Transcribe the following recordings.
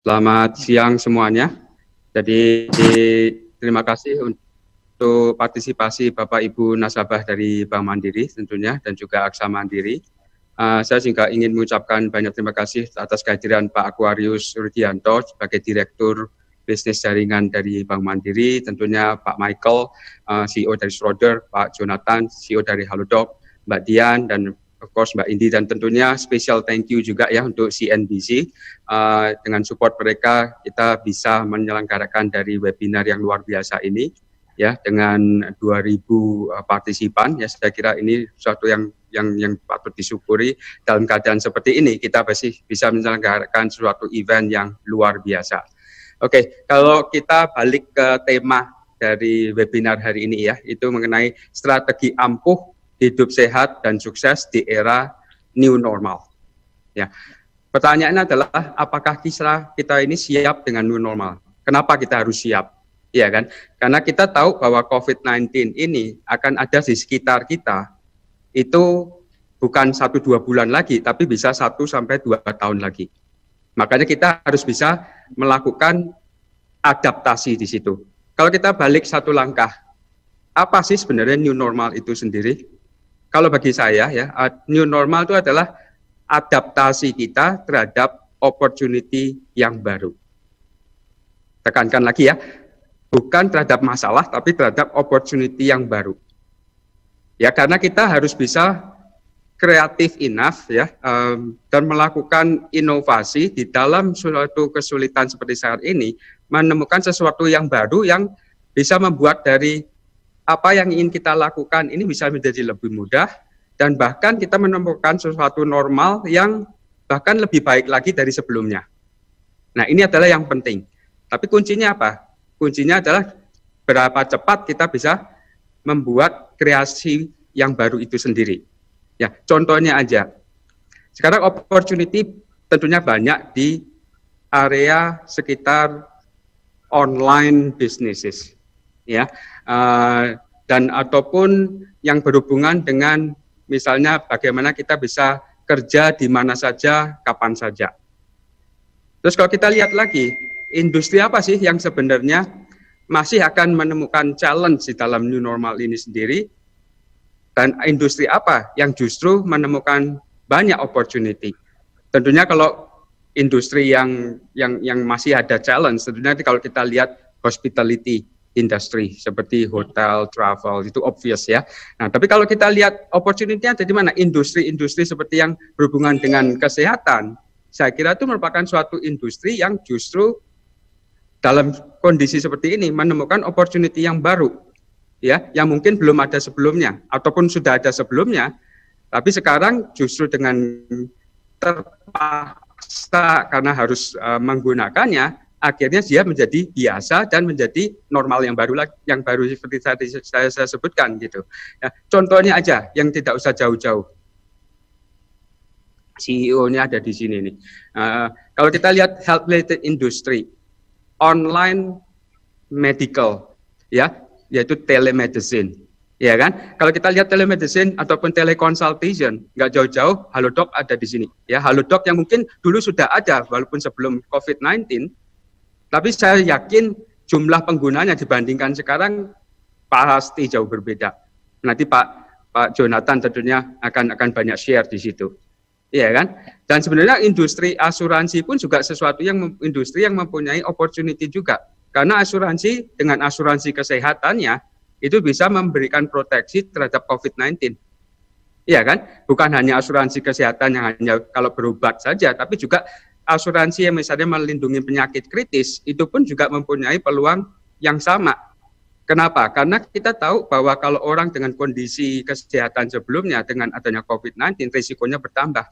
Selamat siang semuanya. Jadi terima kasih untuk partisipasi Bapak Ibu nasabah dari Bank Mandiri tentunya dan juga Aksa Mandiri. Saya juga ingin mengucapkan banyak terima kasih atas kehadiran Pak Aquarius Rudianto sebagai Direktur Bisnis Jaringan dari Bank Mandiri, tentunya Pak Michael, CEO dari Schroder, Pak Jonathan, CEO dari Halodoc, Mbak Dian, dan of course Mbak Indi, dan tentunya special thank you juga ya untuk CNBC. Dengan support mereka kita bisa menyelenggarakan dari webinar yang luar biasa ini ya dengan 2000 partisipan. Ya saya kira ini sesuatu yang patut disyukuri. Dalam keadaan seperti ini kita masih bisa menyelenggarakan suatu event yang luar biasa. Oke, kalau kita balik ke tema dari webinar hari ini ya, itu mengenai strategi ampuh hidup sehat dan sukses di era new normal. Ya, pertanyaannya adalah apakah kita ini siap dengan new normal? Kenapa kita harus siap? Ya kan? Karena kita tahu bahwa COVID-19 ini akan ada di sekitar kita. Itu bukan 1-2 bulan lagi, tapi bisa 1-2 tahun lagi. Makanya kita harus bisa melakukan adaptasi di situ. Kalau kita balik satu langkah, apa sih sebenarnya new normal itu sendiri? Kalau bagi saya ya, new normal itu adalah adaptasi kita terhadap opportunity yang baru. Tekankan lagi ya, bukan terhadap masalah, tapi terhadap opportunity yang baru. Ya, karena kita harus bisa kreatif enough ya, dan melakukan inovasi di dalam suatu kesulitan seperti saat ini, menemukan sesuatu yang baru yang bisa membuat dari apa yang ingin kita lakukan ini bisa menjadi lebih mudah, dan bahkan kita menemukan sesuatu normal yang bahkan lebih baik lagi dari sebelumnya. Nah, ini adalah yang penting. Tapi kuncinya apa? Kuncinya adalah berapa cepat kita bisa membuat kreasi yang baru itu sendiri. Ya, contohnya aja. Sekarang opportunity tentunya banyak di area sekitar online businesses, ya, dan ataupun yang berhubungan dengan misalnya bagaimana kita bisa kerja di mana saja, kapan saja. Terus kalau kita lihat lagi, industri apa sih yang sebenarnya masih akan menemukan challenge di dalam new normal ini sendiri? Dan industri apa yang justru menemukan banyak opportunity? Tentunya kalau industri yang masih ada challenge, tentunya kalau kita lihat hospitality industry seperti hotel, travel, itu obvious ya. Nah, tapi kalau kita lihat opportunity-nya ada di mana? Industri-industri seperti yang berhubungan dengan kesehatan, saya kira itu merupakan suatu industri yang justru dalam kondisi seperti ini menemukan opportunity yang baru. Ya, yang mungkin belum ada sebelumnya ataupun sudah ada sebelumnya, tapi sekarang justru dengan terpaksa karena harus menggunakannya, akhirnya dia menjadi biasa dan menjadi normal yang baru seperti saya sebutkan gitu. Ya, contohnya aja yang tidak usah jauh-jauh. CEO-nya ada di sini nih. Kalau kita lihat health related industry, online medical, ya, yaitu telemedicine, ya kan? Kalau kita lihat telemedicine ataupun teleconsultation, nggak jauh-jauh, Halodoc ada di sini. Ya, Halodoc yang mungkin dulu sudah ada walaupun sebelum COVID-19, tapi saya yakin jumlah penggunanya dibandingkan sekarang pasti jauh berbeda. Nanti Pak Jonathan tentunya akan banyak share di situ, ya kan? Dan sebenarnya industri asuransi pun juga sesuatu yang industri yang mempunyai opportunity juga. Karena asuransi dengan asuransi kesehatannya itu bisa memberikan proteksi terhadap COVID-19. Iya kan? Bukan hanya asuransi kesehatan yang hanya kalau berobat saja, tapi juga asuransi yang misalnya melindungi penyakit kritis, itu pun juga mempunyai peluang yang sama. Kenapa? Karena kita tahu bahwa kalau orang dengan kondisi kesehatan sebelumnya dengan adanya COVID-19, risikonya bertambah.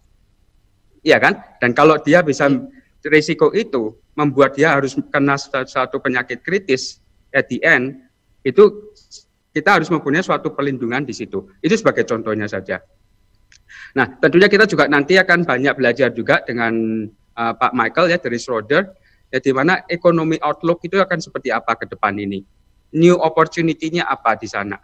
Iya kan? Dan kalau dia bisa risiko itu membuat dia harus kena satu penyakit kritis at the end, itu kita harus mempunyai suatu perlindungan di situ. Itu sebagai contohnya saja. Nah, tentunya kita juga nanti akan banyak belajar juga dengan Pak Michael ya dari Schroder, ya, di mana ekonomi outlook itu akan seperti apa ke depan ini. New opportunity-nya apa di sana.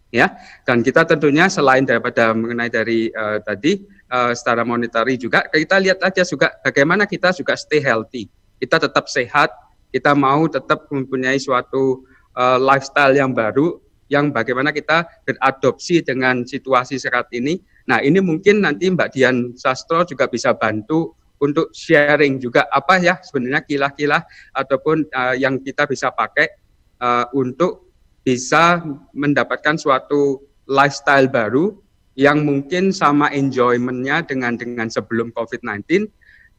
Ya, dan kita tentunya selain daripada mengenai dari tadi secara monetary juga kita lihat aja juga bagaimana kita juga stay healthy. kita tetap sehat, kita mau tetap mempunyai suatu lifestyle yang baru, yang bagaimana kita beradopsi dengan situasi saat ini. Nah, ini mungkin nanti Mbak Dian Sastro juga bisa bantu untuk sharing juga apa ya sebenarnya kilah-kilah ataupun yang kita bisa pakai untuk bisa mendapatkan suatu lifestyle baru yang mungkin sama enjoyment-nya dengan sebelum COVID-19,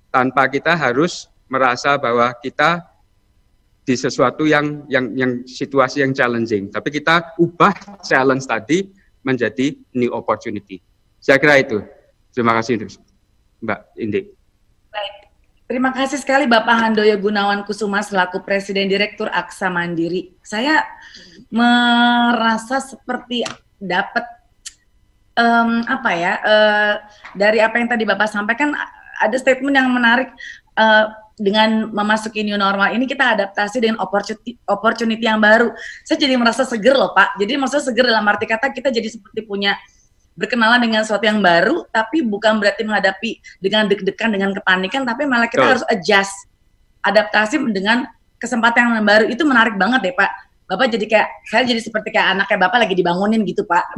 tanpa kita harus merasa bahwa kita di sesuatu yang situasi yang challenging, tapi kita ubah challenge tadi menjadi new opportunity. Saya kira itu. Terima kasih Mbak Indi. Baik. Terima kasih sekali Bapak Handoyo Gunawan Kusuma selaku Presiden Direktur Aksa Mandiri. Saya merasa seperti dapat dari apa yang tadi Bapak sampaikan, ada statement yang menarik. Dengan memasuki new normal ini kita adaptasi dengan opportunity yang baru. Saya jadi merasa seger loh Pak. Jadi maksudnya seger dalam arti kata kita jadi seperti punya berkenalan dengan sesuatu yang baru, tapi bukan berarti menghadapi dengan deg-degan, dengan kepanikan, tapi malah kita harus adjust, adaptasi dengan kesempatan yang baru. Itu menarik banget deh Pak. Bapak jadi kayak, saya jadi seperti kayak anaknya Bapak lagi dibangunin gitu Pak.